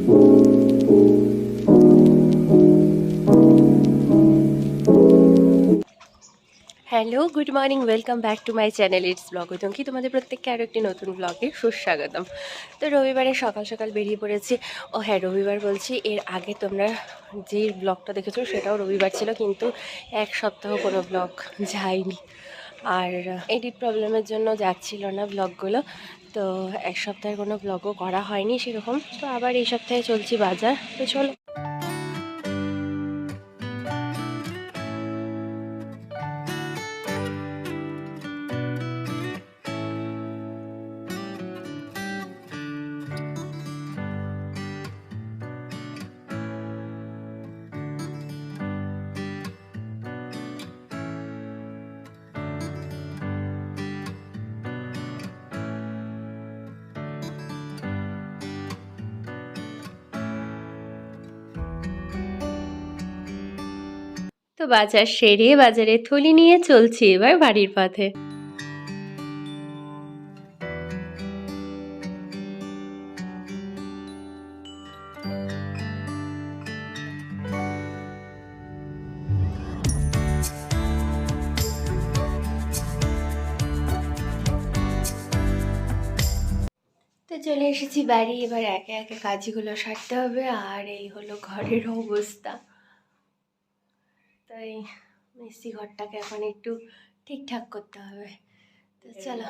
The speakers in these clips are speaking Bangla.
Hello, good morning, welcome back to my channel it's vlog উইথঙ্কি। তোমাদের প্রত্যেককে আরও একটি নতুন ব্লগে সুস্বাগতম। তো রবিবারে সকাল সকাল বেরিয়ে পড়েছি। ও হ্যাঁ, রবিবার বলছি, এর আগে তোমরা যে ব্লগটা দেখেছো সেটাও রবিবার ছিল, কিন্তু এক সপ্তাহ কোনো ব্লগ যায়নি। আর এডিট প্রবলেমের জন্য যাচ্ছিল না ব্লগগুলো, তো এক সপ্তাহের কোনো ব্লগও করা হয়নি সেরকম। তো আবার এই সপ্তাহে চলছি বাজার, তো চলো। তো বাজার সেরে বাজারে থলি নিয়ে চলছি এবার বাড়ির পথে। তো চলে এসেছি বাড়ি, এবার একে একে কাজগুলো সারতে হবে। আর এই হলো ঘরের অবস্থা। তো এই মিষ্টি ঘরটাকে এখন একটু ঠিকঠাক করতে হবে। তো চলো।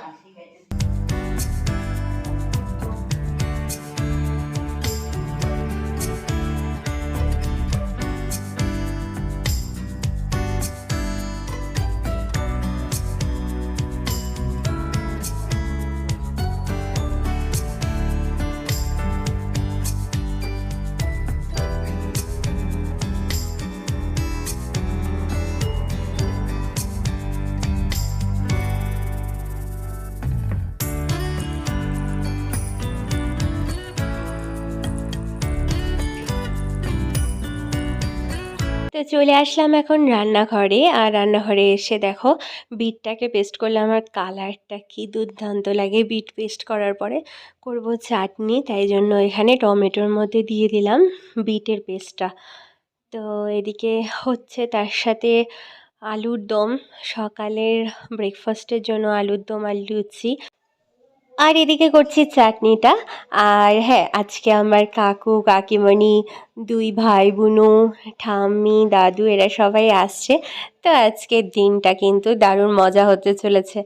তো চলে আসলাম এখন রান্নাঘরে। আর রান্নাঘরে এসে দেখো বিটটাকে পেস্ট করলে আমার কালারটা কি দুর্দান্ত লাগে। বিট পেস্ট করার পরে করব চাটনি, তাই জন্য এখানে টমেটোর মধ্যে দিয়ে দিলাম বিটের পেস্টটা। তো এদিকে হচ্ছে, তার সাথে আলুর দম, সকালের ব্রেকফাস্টের জন্য আলুর দম আর লুচি। আর এদিকে করছি চাটনিটা। আর হ্যাঁ, আজকে আমার কাকু কাকিমণি, দুই ভাই বোনু, ঠাম্মি, দাদু এরা সবাই আসছে। তো আজকের দিনটা কিন্তু দারুণ মজা হতে চলেছে।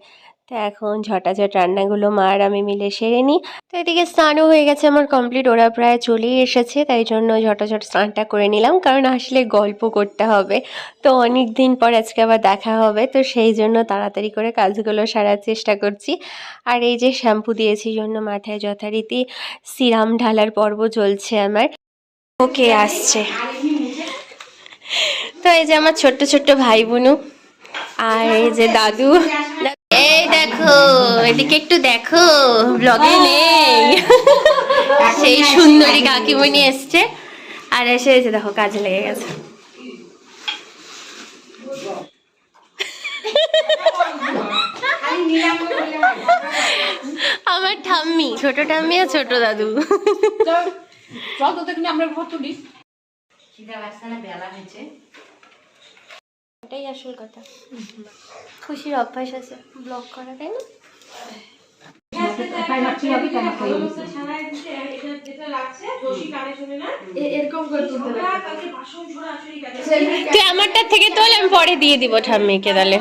তো এখন ঝটাঝট রান্নাগুলো মা আর আমি মিলে সেরে নিই। তো এদিকে স্নানও হয়ে গেছে আমার কমপ্লিট, ওরা প্রায় চলেই এসেছে, তাই জন্য ঝটাঝট স্নানটা করে নিলাম, কারণ আসলে গল্প করতে হবে। তো অনেক দিন পর আজকে আবার দেখা হবে, তো সেই জন্য তাড়াতাড়ি করে কাজগুলো সারার চেষ্টা করছি। আর এই যে শ্যাম্পু দিয়েছি জন্য মাথায় যথারীতি সিরাম ঢালার পর্ব চলছে আমার। ওকে আসছে। তো এই যে আমার ছোট্ট ছোট্ট ভাই বোনু, আর এই যে দাদু। এই দেখো, এদিকে একটু দেখো, ব্লগে নেই। সেই সুন্দরী কাকিমণি এসছে, আর এসে এই যে দেখো কাজে লেগে গেছে। আমার ঠাম্মি, ছোট ঠাম্মি আর ছোট দাদু। এটাই আসল কথা। খুশির অভ্যাস আছে ব্লগ করা, তাই না? তুই আমারটা থেকে তোল, আমি পরে দিয়ে দিব ঠাম্মিকে তাহলে।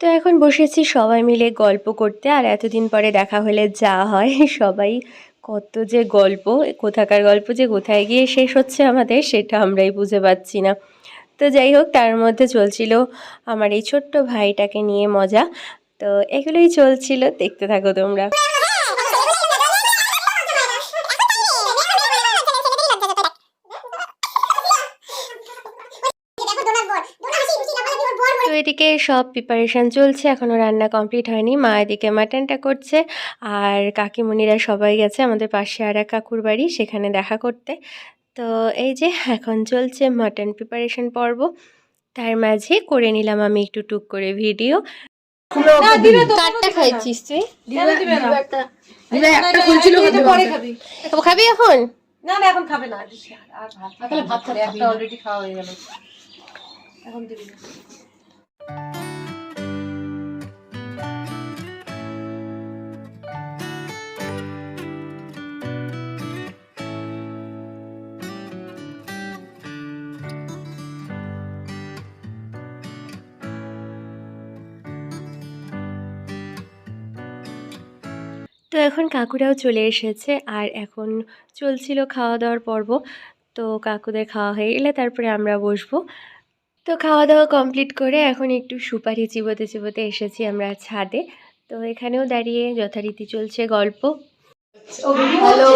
তো এখন বসেছি সবাই মিলে গল্প করতে। আর এতদিন পরে দেখা হলে যা হয়, সবাই কত যে গল্প, কোথাকার গল্প যে কোথায় গিয়ে শেষ হচ্ছে আমাদের সেটা আমরাই বুঝে পাচ্ছি না। তো যাই হোক, তার মধ্যে চলছিল আমার এই ছোট্ট ভাইটাকে নিয়ে মজা। তো এগুলোই চলছিল, দেখতে থাকো তোমরা। তো এদিকে সব প্রিপারেশান চলছে, এখনও রান্না কমপ্লিট হয়নি। মা এদিকে মাটনটা করছে, আর কাকিমুনিরা সবাই গেছে আমাদের পাশে আর এক কাকুর বাড়ি, সেখানে দেখা করতে। তো এই যে এখন চলছে মাটন প্রিপারেশন পর্ব, তার মাঝে করে নিলাম আমি একটু টুক করে ভিডিও। কাটটা খাইছিস তুই? একটা খুলছিল পরে খাবি খাবি এখন না না এখন খাবে না আর তাহলে ভাত খাবে একটা অলরেডি খাওয়া হয়ে গেল এখন দিবি না তো এখন কাকুরাও চলে এসেছে আর এখন চলছিল খাওয়া দাওয়ার পর্ব। তো কাকুদের খাওয়া হয়ে গেলে তারপরে আমরা বসবো। তো খাওয়া দাওয়া কমপ্লিট করে এখন একটু সুপারি চিবোতে চিবোতে এসেছি আমরা ছাদে। তো এখানেও দাঁড়িয়ে যথারীতি চলছে গল্প। হ্যালো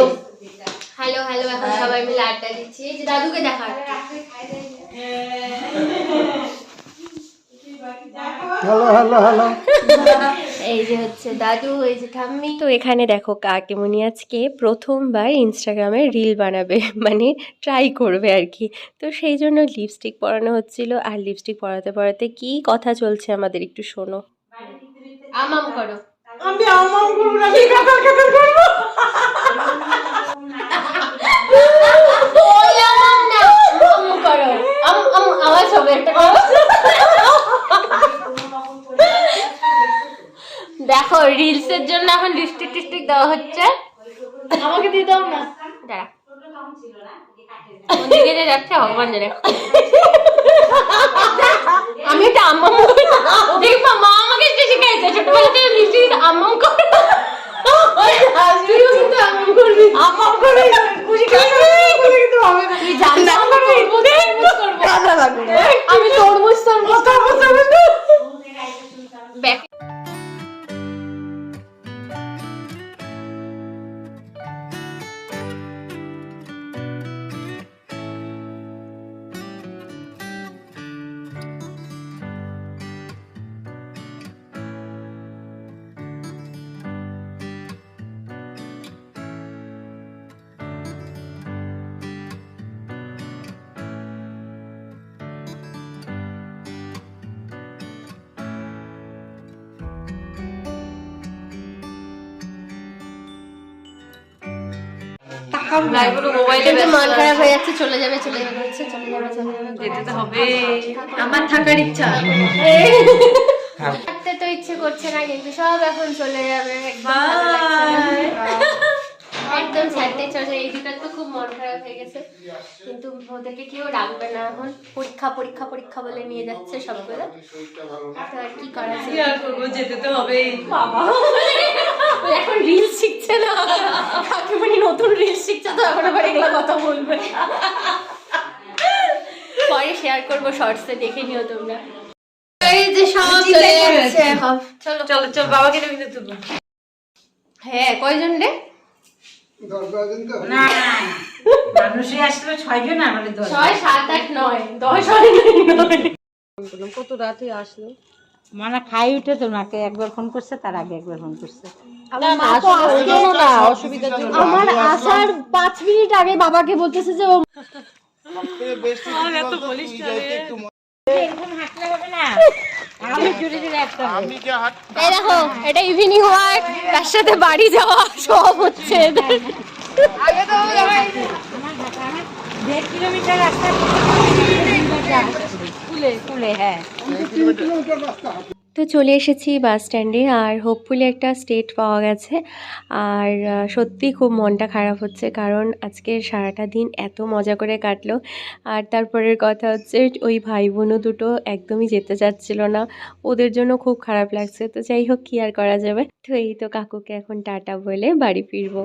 হ্যালো হ্যালো, এখন সবাই মিলে আড্ডা দিচ্ছি। এই যে দাদুকে দেখা, হ্যালো হ্যালো হ্যালো, এই যে হচ্ছে দাদু, এই যে ঠাম্মি। তো এখানে দেখো কাকিমুনি আজকে প্রথমবার ইনস্টাগ্রামে রিল বানাবে, মানে ট্রাই করবে আর কি। তো সেই জন্য লিপস্টিক পরানো হচ্ছিল, আর লিপস্টিক পরাতে পরাতে কি কথা চলছে আমাদের একটু শোনো। আমাম করো। আমি আমাম করব না, কি কাটার কাটার করব। ওই আমাম না, আম করো। আওয়াজ হবে একটা করো। দেখো রিলসের জন্য এখন লিপস্টিক টিস্টিক দেওয়া হচ্ছে। আমাকে দিয়ে দাও না। দাঁড়া, ওদিকে যে যাচ্ছে ভগবান জানে। আমি একটা আম্মাম করি, দেখবা মা আমাকে শিখাইছে ছোটবেলা থেকে লিপস্টিক আম্মাম করে। তুইও কিন্তু আম্মাম করবি, আমাম করে খুশি কাছে কিন্তু হবে না। তুই জানিস না আমি তরমুজ করবো। কাঁদা লাগবে না। আমি তরমুজ ব্যাক। মোবাইলে মন খারাপ হয়ে যাচ্ছে, চলে যাবে চলে যাবে করছে, চলে যাবে চলে যাবে। যেতে তো হবে, আমার থাকার ইচ্ছা। থাকতে তো ইচ্ছে করছে না, কিন্তু সব এখন চলে যাবে, একদম ভালো লাগছে না। একদম ছাড়তে চলে। এই দুটো তো খুব মন খারাপ হয়ে গেছে, কিন্তু ওদেরকে কেউ রাখবে না এখন। পরীক্ষা পরীক্ষা পরীক্ষা বলে নিয়ে যাচ্ছে সবগুলো। তো আর কি করা কি আর করবো, যেতে তো হবে। বাবা এখন রিলস শিখছে না, কাকিমণি নতুন রিলস শিখছে, তো এখন আবার এগুলো কথা বলবে। পরে শেয়ার করবো শর্টসে, দেখে নিও তোমরা। এই যে সব চলে যাচ্ছে। চলো চলো চল, বাবাকে নেবে তুমি। হ্যাঁ, কয়জন রে? না মানুষই আসলে 6 জন, আমাদের 10। 6 7 8 9 10 হয় নাই। কত রাতে আসলো, মানে খাই উঠে তো মাকে একবার ফোন করছে, তার আগে একবার ফোন করছে। আমার মা তো আসলো না অসুবিধার জন্য। আমার আসার 5 মিনিট আগে বাবাকে বলতেছে যে ও এত বলিস না রে। এরকম হাঁটলে হবে না, আমি জুড়ে জুড়ে একটা হবে। এই দেখো, এটা ইভিনিং ওয়াক, তার সাথে বাড়ি যাওয়া সব হচ্ছে এদের। আগে তো আমার 1.5 কিলোমিটার রাস্তা স্কুলে। হ্যাঁ, তো চলে এসেছি বাস স্ট্যান্ডে, আর হোপফুলি একটা স্টেট পাওয়া গেছে। আর সত্যি খুব মনটা খারাপ হচ্ছে, কারণ আজকে সারাটা দিন এত মজা করে কাটলো। আর তারপরের কথা হচ্ছে, ওই ভাই বোনও দুটো একদমই যেতে চাচ্ছিল না, ওদের জন্য খুব খারাপ লাগছে। তো যাই হোক, কী আর করা যাবে। তো এই তো কাকুকে এখন টাটা বলে বাড়ি ফিরবো।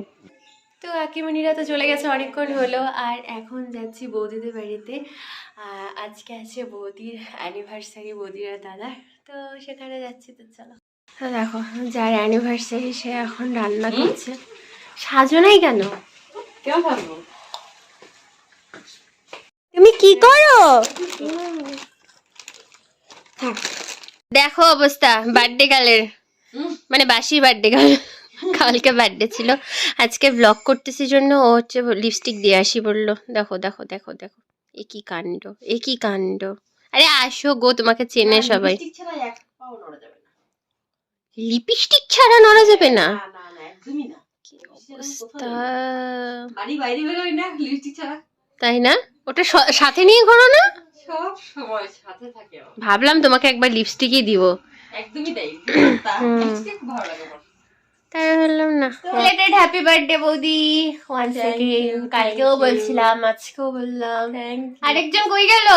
তো কাকিমণিরা তো চলে গেছে অনেকক্ষণ হলো, আর এখন যাচ্ছি বৌদিদের বাড়িতে। আজকে আছে বৌদির অ্যানিভার্সারি, বৌদির আর দাদার, তো সেখানে যাচ্ছি। তো চলো। তো দেখো, যার অ্যানিভার্সারি সে এখন রান্না করছে। সাজো নাই কেন? কেমন থাকবো? তুমি কি করো? দেখো অবস্থা বার্থডে গালের, মানে বাসি বার্থডে গাল। কালকে বার্থডে ছিল, আজকে ব্লগ করতেছি জন্য ও হচ্ছে লিপস্টিক দিয়ে আসি বললো। দেখো দেখো দেখো দেখো, এ কি কাণ্ড, এ কি কাণ্ড। আরে আসো গো, তোমাকে চেনে সবাই। লিপস্টিক ছাড়া নড়া যাবে না? না একদমই না। অবস্থা। বাড়ি বাইরে বেরোই না লিপস্টিক ছাড়া, তাই না? ওটা সাথে নিয়ে ঘোরো না? সব সময় সাথে থাকে আমার। ভাবলাম তোমাকে একবার লিপস্টিকই দিব। একদমই তাই, লিপস্টিক খুব ভালো লাগে আমার। তাই বললাম না। রিলেটেড হ্যাপি বার্থডে বৌদি ওয়ান সেকেন্ড। কালকেও বলছিলাম, আজকেও বললাম। আরেকজন কই গেল?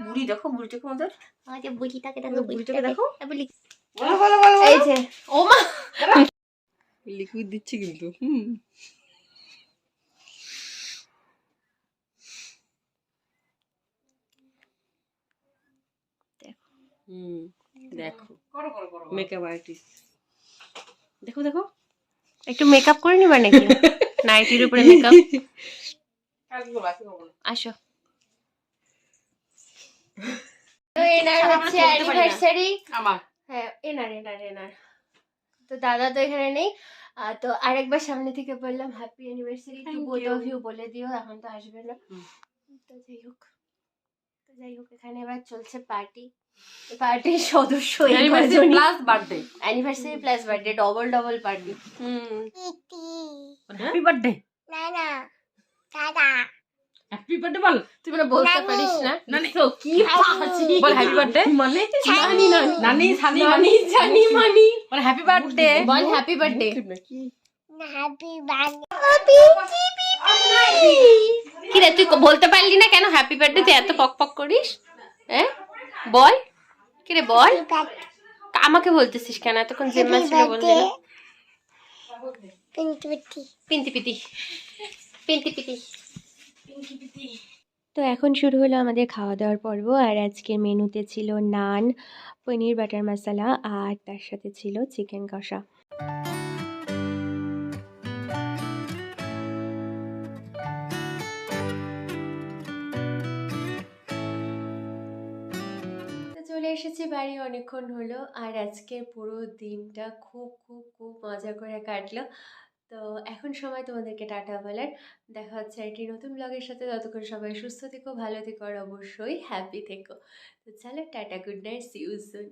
বুড়ি দেখো, বুড়িটাকে আমাদের আমাদের বুড়িটাকে দেখো, বুড়িটাকে দেখো। বুড়ি বলো বলো বলো, এই যে ও মা লিকুইড দিচ্ছি কিন্তু। দেখো করো করো করো, মেকআপ আর্টিস্ট দেখো দেখো। একটু মেকআপ করে নিবা নাকি? নাইটির উপরে মেকআপ। আসো। তো এনার হচ্ছে অ্যানিভার্সারি আমার। হ্যাঁ, এনার তো দাদা তো এখানে নেই। তো আরেকবার সামনে থেকে বললাম happy anniversary to both of you বলে দিও, এখন তো আসবে না। তো যাই হোক এখানে এবার চলছে পার্টির সদস্য plus birthday, anniversary plus birthday, double party. Happy birthday, happy birthday বল। তুই মানে বলতে পারিস না? তো কি বল হ্যাপি বার্থডে মানে জানি না নানি সানি নানি জানি মানি বল হ্যাপি বার্থডে বল হ্যাপি বার্থডে। কি রে তুই বলতে পারলি না কেন হ্যাপি বার্থডে? তুই এত পক করিস, হ্যাঁ? বল কি রে বল। আমাকে বলতেছিস কেন? এতক্ষণ জেম্মা ছিল বললি না? পিন্তি পিতি। তো এখন শুরু হলো আমাদের খাওয়া দাওয়ার পর্ব। আর আজকের মেনুতে ছিল নান, পনির বাটার মশলা, আর তার সাথে ছিল চিকেন কষা। চলে এসেছি বাড়ি অনেকক্ষণ হলো। আর আজকের পুরো দিনটা খুব মজা করে কাটলো। তো এখন সময় তোমাদেরকে টাটা বলার। দেখা হচ্ছে একটি নতুন ব্লগের সাথে। ততক্ষণ সবাই সুস্থ থেকো, ভালো থেকো, আর অবশ্যই হ্যাপি থেকো। তো চলো tata, good night, see you soon.